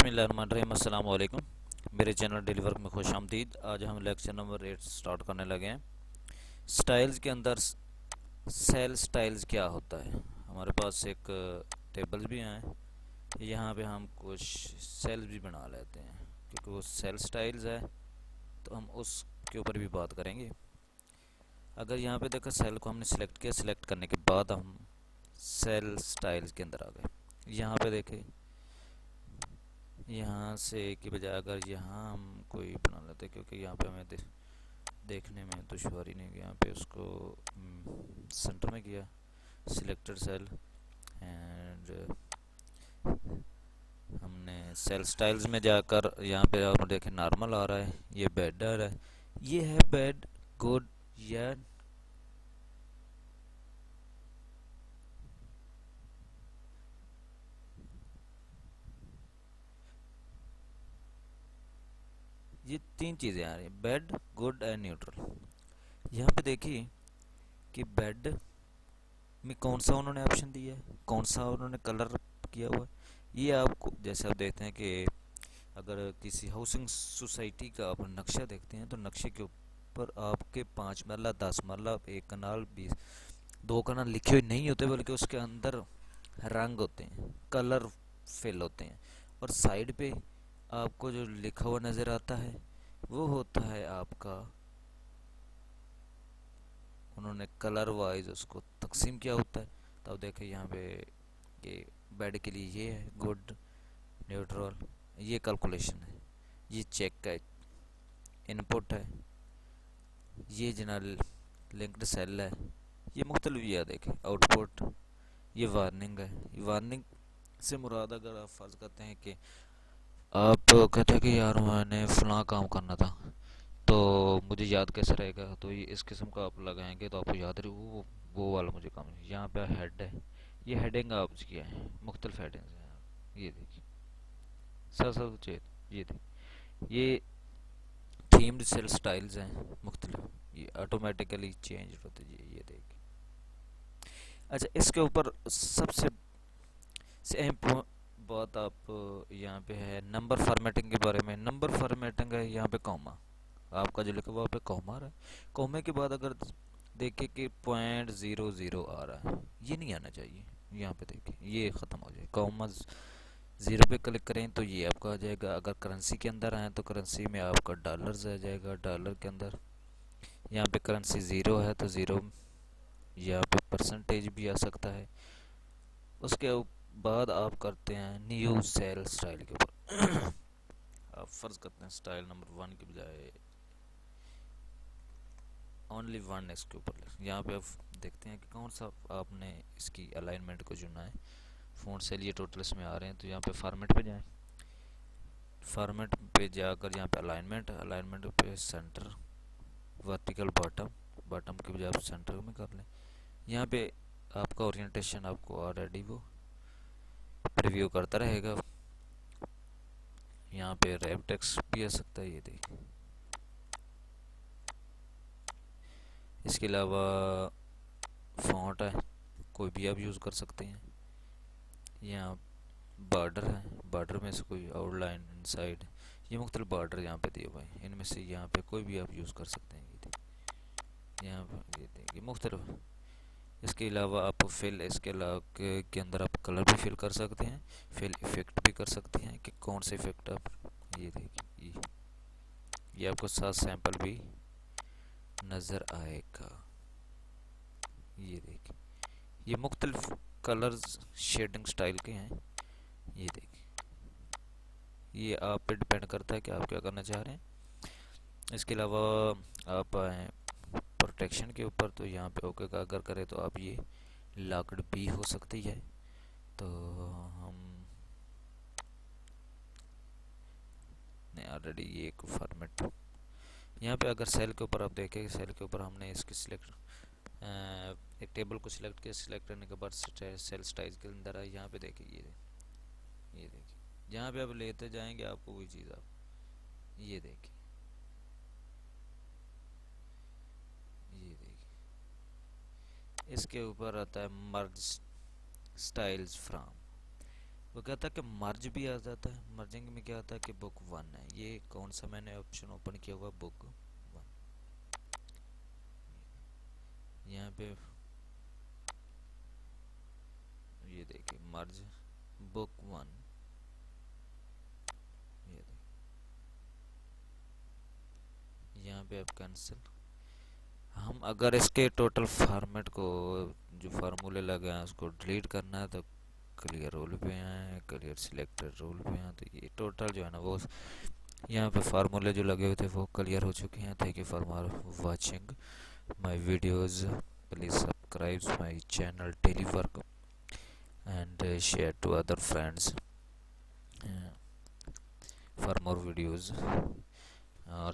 बिस्मिल्लाहिर्रहमानिर्रहीम। अस्सलाम वालेकुम। मेरे चैनल डेली वर्क में खुश आमदीद। आज हम लेक्चर नंबर 8 स्टार्ट करने लगे हैं। स्टाइल्स के अंदर सेल स्टाइल्स क्या होता है। हमारे पास एक टेबल्स भी हैं, यहाँ पे हम कुछ सेल्स भी बना लेते हैं क्योंकि वो सेल स्टाइल्स है, तो हम उसके ऊपर भी बात करेंगे। अगर यहाँ पे देखो सेल को हमने सिलेक्ट किया, सिलेक्ट करने के बाद हम सेल स्टाइल्स के अंदर आ गए। यहाँ पे देखें, यहाँ से की बजाय अगर यहाँ हम कोई बना लेते, क्योंकि यहाँ पे हमें देखने में दुश्वारी नहीं, यहाँ पे उसको सेंटर में किया, सिलेक्टेड सेल, एंड हमने सेल स्टाइल्स में जाकर यहाँ पे आप देखें नॉर्मल आ रहा है, ये बेटर है, ये है बेड, गुड या ये तीन चीज़ें आ रही हैं, बेड, गुड एंड न्यूट्रल। यहाँ पे देखिए कि बेड में कौन सा उन्होंने ऑप्शन दिया है, कौन सा उन्होंने कलर किया हुआ है। ये आपको जैसे आप देखते हैं कि अगर किसी हाउसिंग सोसाइटी का आप नक्शा देखते हैं तो नक्शे के ऊपर आपके 5 मरला 10 मरला, एक कनाल 2 कनाल लिखे हुए नहीं होते, बल्कि उसके अंदर रंग होते हैं, कलर फिल होते हैं, और साइड पे आपको जो लिखा हुआ नज़र आता है वो होता है आपका, उन्होंने कलर वाइज उसको तकसीम किया होता है। तो अब देखें यहाँ पे कि बेड के लिए ये है गुड, न्यूट्रल, ये कैलकुलेशन है, ये चेक का इनपुट है, ये जनरल लिंक्ड सेल है, ये मुख्तलिफ ये देखें आउटपुट, ये वार्निंग है। ये वार्निंग से मुराद अगर आप फर्ज करते हैं कि आप कहते हैं कि यार मैंने फलां काम करना था तो मुझे याद कैसे रहेगा, तो ये इस किस्म का आप लगाएंगे तो आपको याद रहे वो वाला मुझे काम है। यहाँ पे हेड है, ये हेडिंग आप किया है, मुख्तलिफ हेडिंग्स हैं, ये देखिए सर सर चेत, ये देखिए ये थीम्ड सेल स्टाइल्स हैं मुख्तलिफ, ये ऑटोमेटिकली चेंज होते हैं, ये देखिए। अच्छा, इसके ऊपर सबसे अहम बात आप यहाँ पे है नंबर फॉर्मेटिंग के बारे में। नंबर फॉर्मेटिंग है यहाँ पे कॉमा, आपका जो लिखा हुआ पे कॉमा रहा है, कॉमे के बाद अगर देखे कि 0.00 आ रहा है, ये नहीं आना चाहिए। यहाँ पे देखिए ये ख़त्म हो जाए, कॉमा 0 पे क्लिक करें तो ये आपका आ जाएगा। अगर करेंसी के अंदर आए तो करेंसी में आपका डॉलर्स आ जाएगा, डॉलर के अंदर यहाँ पे करेंसी 0 है तो 0, यहाँ पे परसेंटेज भी आ सकता है। उसके बाद आप करते हैं न्यू सेल स्टाइल के ऊपर। आप फ़र्ज़ करते हैं स्टाइल नंबर 1 के बजाय ओनली 1 इसके ऊपर। यहाँ पे आप देखते हैं कि कौन सा आपने इसकी अलाइनमेंट को चुना है। फ़ॉन्ट सेल ये टोटल इसमें आ रहे हैं, तो यहाँ पे फॉर्मेट पे जाएं, फॉर्मेट पे जाकर यहाँ पे अलाइनमेंट, अलाइनमेंट पे सेंटर, वर्टिकल बॉटम, बॉटम के बजाय आप सेंटर में कर लें। यहाँ पे आपका ओरिएंटेशन आपको ऑलरेडी वो प्रीव्यू करता रहेगा। यहाँ पे रैप टेक्स्ट भी आ सकता है, ये देखिए। इसके अलावा फॉन्ट है, कोई भी आप यूज़ कर सकते हैं। यहाँ बॉर्डर है, बॉर्डर में से कोई आउटलाइन इनसाइड, ये मुख्तलिफ बॉर्डर यहाँ पे दिए हुए हैं, इनमें से यहाँ पे कोई भी आप यूज़ कर सकते हैं। ये देखिए यहाँ पर, ये देखिए मुख्तलिफ। इसके अलावा आप फिल, इसके अलावा के अंदर आप कलर भी फिल कर सकते हैं, फिल इफ़ेक्ट भी कर सकते हैं कि कौन से इफ़ेक्ट आप, ये देखिए ये आपको साथ सैंपल भी नज़र आएगा। ये देखिए ये मुख्तलिफ कलर्स शेडिंग स्टाइल के हैं, ये देखिए। ये आप पे डिपेंड करता है कि आप क्या करना चाह रहे हैं। इसके अलावा आप आए प्रोटेक्शन के ऊपर, तो यहाँ पे ओके का अगर करें तो आप ये लॉक्ड भी हो सकती है। तो हम ने ऑलरेडी ये एक फॉर्मेट, यहाँ पे अगर सेल के ऊपर आप देखें, सेल के ऊपर हमने इसकी सिलेक्ट एक टेबल को सिलेक्ट किया, सिलेक्ट करने के बाद सेल स्टाइल के अंदर आए, यहाँ पे देखिए ये देखिए जहाँ पे आप लेते जाएंगे आपको वही चीज़ आप, ये देखिए ये देखिए। इसके ऊपर आता है मर्ज स्टाइल्स फ्रॉम, वो कहता है कि मर्ज भी आ जाता है। मर्जिंग में क्या होता है कि बुक वन है, ये कौन सा मैंने ऑप्शन ओपन किया हुआ, बुक वन। यहाँ पे ये देखिए मर्ज बुक वन, ये देखिए यहाँ पे अब कैंसिल। हम अगर इसके टोटल फॉर्मेट को, जो फार्मूले लगे हैं उसको डिलीट करना है तो क्लियर रोल पे आए, क्लियर सिलेक्टेड रोल पे आए, तो ये टोटल जो है ना वो यहाँ पे फार्मूले जो लगे हुए थे वो क्लियर हो चुके हैं। Thank you for watching my videos, please subscribe my channel daily work and share to other friends for more videos, or